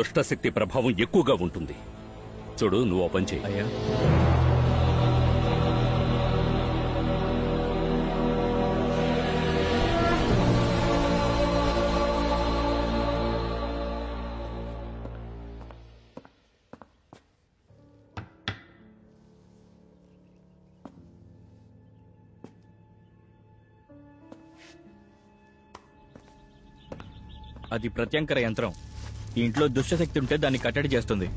దుష్టశక్తి ప్రభావం ఎక్కువగా ఉంటుంది. చూడు, నువ్వు ఓపెన్ చేయి. అయ్యా, అది ప్రత్యంకర యంత్రం. ఈ ఇంట్లో దుష్టశక్తి ఉంటే దాన్ని కట్టడి చేస్తుంది.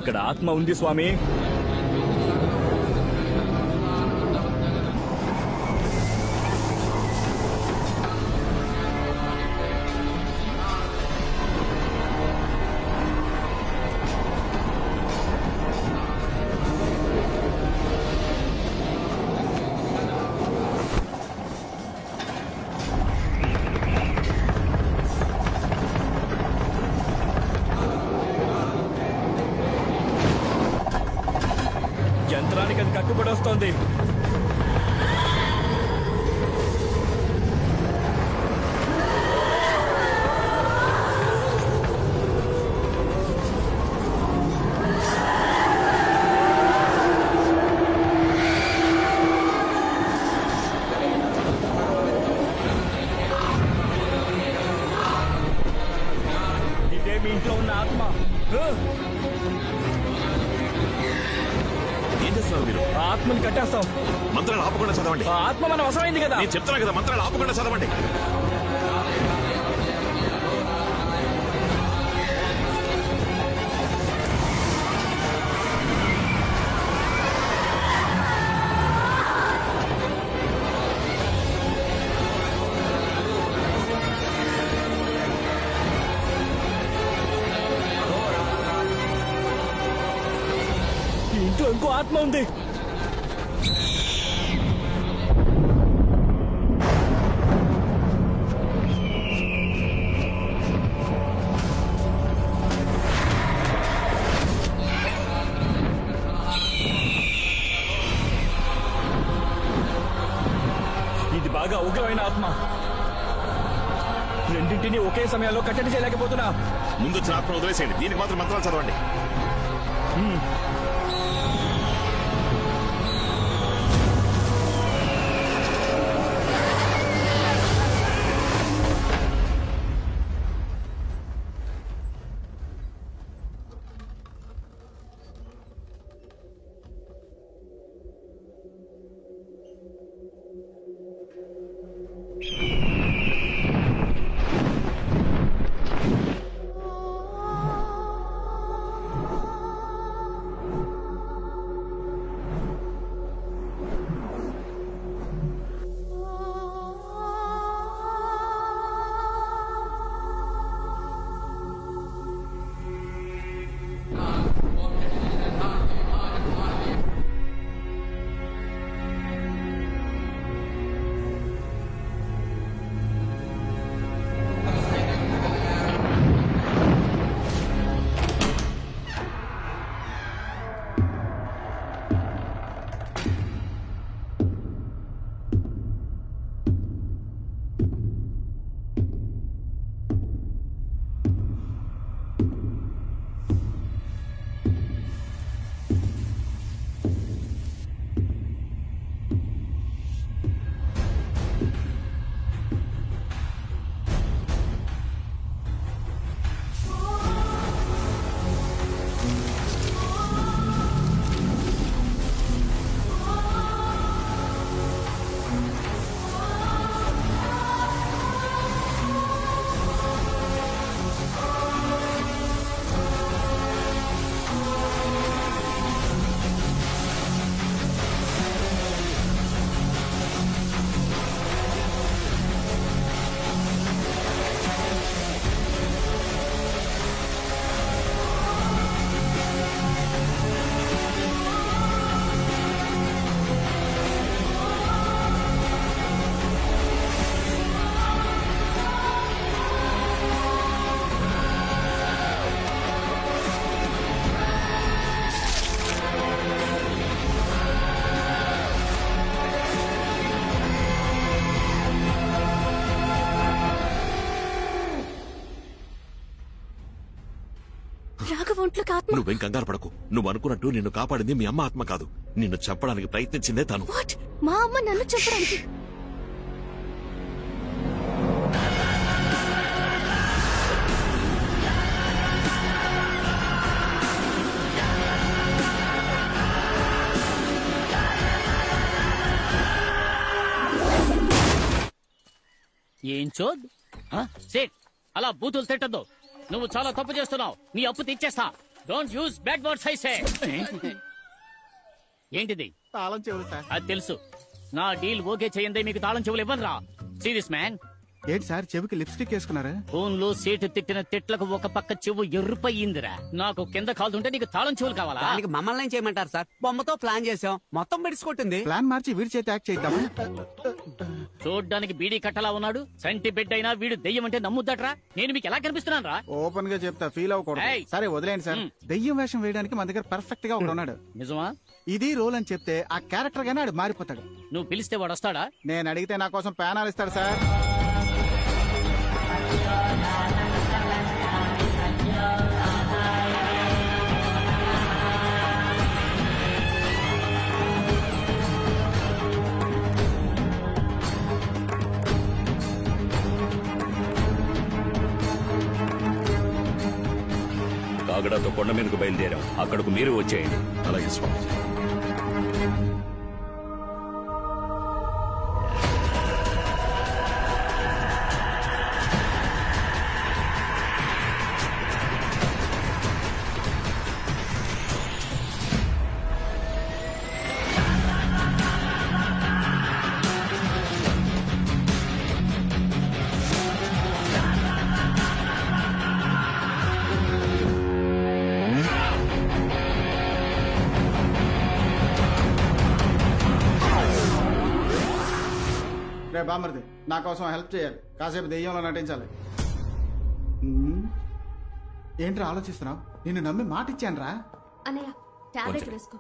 ఇక్కడ ఆత్మ ఉంది స్వామి. యంత్రానికి అది కట్టుబడి వస్తోంది. ఇదే మీ ఇంట్లో ఉన్న ఆత్మ. ఏం చేస్తున్నారు మీరు? ఆ ఆత్మని కట్టేస్తాం. మంత్రాలు ఆపకుండా చదవండి. ఆ ఆత్మ మనం అవసరమైంది కదా. నేను చెప్తున్నా కదా, మంత్రాలు ఆపకుండా చదవండి. ఈ ఇంట్లో ఇంకో ఆత్మ ఉంది. ఇది బాగా ఉగ్రమైన ఆత్మ. రెండింటినీ ఒకే సమయంలో కట్టడి చేయలేకపోతున్నా. ముందు వచ్చిన ఆత్మ వదిలేసేయండి, దీనికి మాత్రం మంత్రాలు చదవండి. ఒంట్లోకి ఆత్మ. నువ్వేం కంగారు పడకు. నువ్వు అనుకున్నట్టు నిన్ను కాపాడింది మీ అమ్మ ఆత్మ కాదు. నిన్ను చంపడానికి ప్రయత్నించిందే తను. వాట్? మా అమ్మ నన్ను చెప్పడానికి? ఏం చోద్ సేట్ అలా బూతులు తిట్టద్దు. నువ్వు చాలా తప్పు చేస్తున్నావు. నీ అప్పు తీర్చేస్తా. Don't use bad words I say. ఏంటిది? తాళం చెవులు సార్. అది తెలుసు. నా డీల్ ఓకే చేయందే మీకు తాళం చెవులు ఇవ్వను రా. Serious man. ఏంటి సార్ చెవికి లిప్స్టిక్ వేసుకున్నారా? ఫోన్ లో సేటు తిట్టిన తిట్లకు ఒక పక్క చెవు ఎర్రుపయ్యిందిరా. నాకు కింద కాలుతుంటే నీకు తాళం చెవులు కావాలా? దానికి మమ్మల్ని ఏం చేయమంటారు సార్? బొమ్మతో ప్లాన్ చేసాం, మొత్తం బెడిసికొట్టింది. ప్లాన్ మార్చి వీడి చేతి యాక్ట్ చేద్దామా? చూడ్డానికి బీడీ కట్టలా ఉన్నాడు. సంటి బిడ్డ అయినా వీడు దెయ్యం అంటే నమ్ముద్దట్రా. నేను మీకు ఎలా కనిపిస్తున్నాను రా? ఓపెన్ గా చెప్తా, ఫీల్ అవ్వకూడదు. ఏయ్. సరే వదిలేండి సార్. దెయ్యం వేషం వేయడానికి మన దగ్గర పర్ఫెక్ట్ గా ఒకడు ఉన్నాడు. నిజమా? ఇది రోల్ అని చెప్తే ఆ క్యారెక్టర్ గానే ఆడు మారిపోతాడు. నువ్వు పిలిస్తే వాడు వస్తాడా? నేను అడిగితే నా కోసం ప్యానాలు ఇస్తాడు సార్. కాగడాతో కొండ మీదకు బయలుదేరాం. అక్కడకు మీరు వచ్చేయండి. అలాగే స్వామి. రే బామర్ది, నా కోసం హెల్ప్ చేయాలి. కాసేపు దెయ్యంలో నటించాలి. ఏంట్రా ఆలోచిస్తున్నావు? నిన్ను నమ్మి మాట ఇచ్చాను రా. అన్నయ్య టాబ్లెట్ వేసుకో.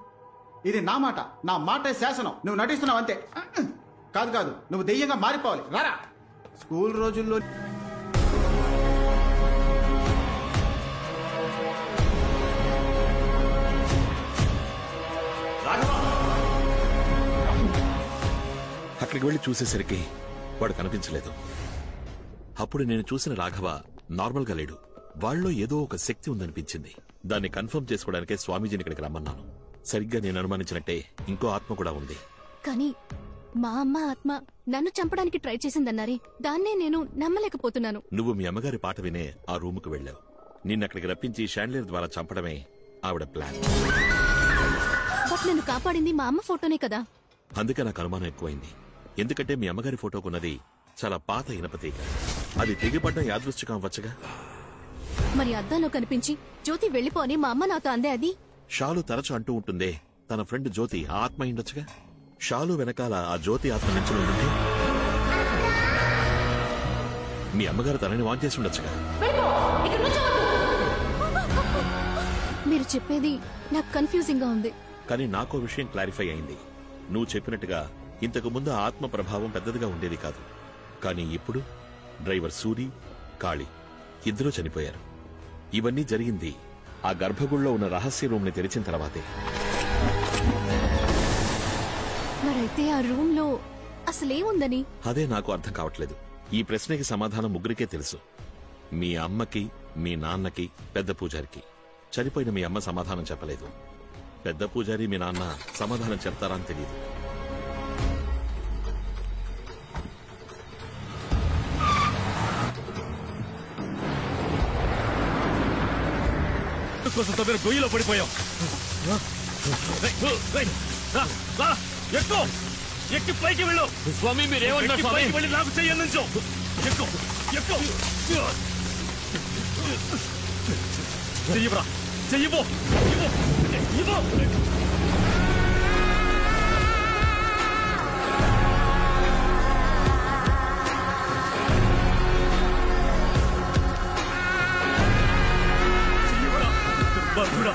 ఇది నా మాట, నా మాటే శాసనం. నువ్వు నటిస్తున్నావు అంతే. కాదు కాదు, నువ్వు దెయ్యంగా మారిపోవాలి. రారా. స్కూల్ రోజుల్లో అక్కడికి వెళ్లి చూసేసరికి వాడు కనిపించలేదు. అప్పుడు నేను చూసిన రాఘవ నార్మల్ గా లేడు. వాళ్ళలో ఏదో ఒక శక్తి ఉందనిపించింది. దాన్ని కన్ఫర్మ్ చేసుకోవడానికే స్వామీజీని ఇక్కడికి రమ్మన్నాను. సరిగ్గా నేను అనుమానించినట్టే ఇంకో ఆత్మ కూడా ఉంది. కానీ మా అమ్మ ఆత్మ నన్ను చంపడానికి ట్రై చేసిందన్నారే, దాన్నే నేను నమ్మలేకపోతున్నాను. నువ్వు మీ అమ్మగారి పాట వినే ఆ రూముకు వెళ్ళావు. నిన్నక్కడికి రప్పించి షాండ్లియర్ ద్వారా చంపడమే ఆవిడ ప్లాన్. బట్ నన్ను కాపాడింది మా అమ్మ ఫోటోనే కదా. అందుకే నాకు అనుమానం ఎక్కువైంది. ఎందుకంటే మీ అమ్మగారి ఫోటోకున్నది చాలా పాత ఇనపతీగ. అది తెగిపడ్డం యాదృశ్చికం అవ్వచ్చుగా. మరి అద్దంలో కనిపించి జ్యోతి వెళ్ళిపో అని మా అమ్మ నాతో అందే. అది షాలు తరచు అంటూ ఉంటుందే, తన ఫ్రెండ్ జ్యోతి ఆ ఆత్మ ఉండొచ్చుగా. షాలు వెనకాల ఆ జ్యోతి ఆత్మ నుంచి ఉంటుంది. మీ అమ్మగారు తనని వాన్ చేసి ఉండొచ్చుగా. మీరు చెప్పేది నాకు కన్ఫ్యూజింగ్ గా ఉంది. కానీ నాకో విషయం క్లారిఫై అయింది. నువ్వు చెప్పినట్టుగా ఇంతకు ముందు ఆ ఆత్మ ప్రభావం పెద్దదిగా ఉండేది కాదు. కానీ ఇప్పుడు డ్రైవర్ సూరి, కాళీ ఇద్దరూ చనిపోయారు. ఇవన్నీ జరిగింది ఆ గర్భగుడిలో ఉన్న రహస్య రూమ్ ని తెరిచిన తర్వాతే. మరైతే ఆ రూమ్ లో అసలేముందని? అదే నాకు అర్థం కావట్లేదు. ఈ ప్రశ్నకి సమాధానం ముగ్గురికే తెలుసు. మీ అమ్మకి, మీ నాన్నకి, పెద్ద పూజారికి. చనిపోయిన మీ అమ్మ సమాధానం చెప్పలేదు. పెద్ద పూజారి మీ నాన్న సమాధానం చెప్తారా అని తెలియదు. కోసం తవ్విన గొయ్యిలో పడిపోయాం. ఎక్కు, ఎక్కి పైకి వెళ్ళు. స్వామి మీరేమంటారు? పైకి వెళ్ళి నాకు చెయ్యి నుంచో. ఎక్కు, ఎక్కు. చెయ్యిరా, చెయ్యిపో, ఇవ్వు. బర్గుడా.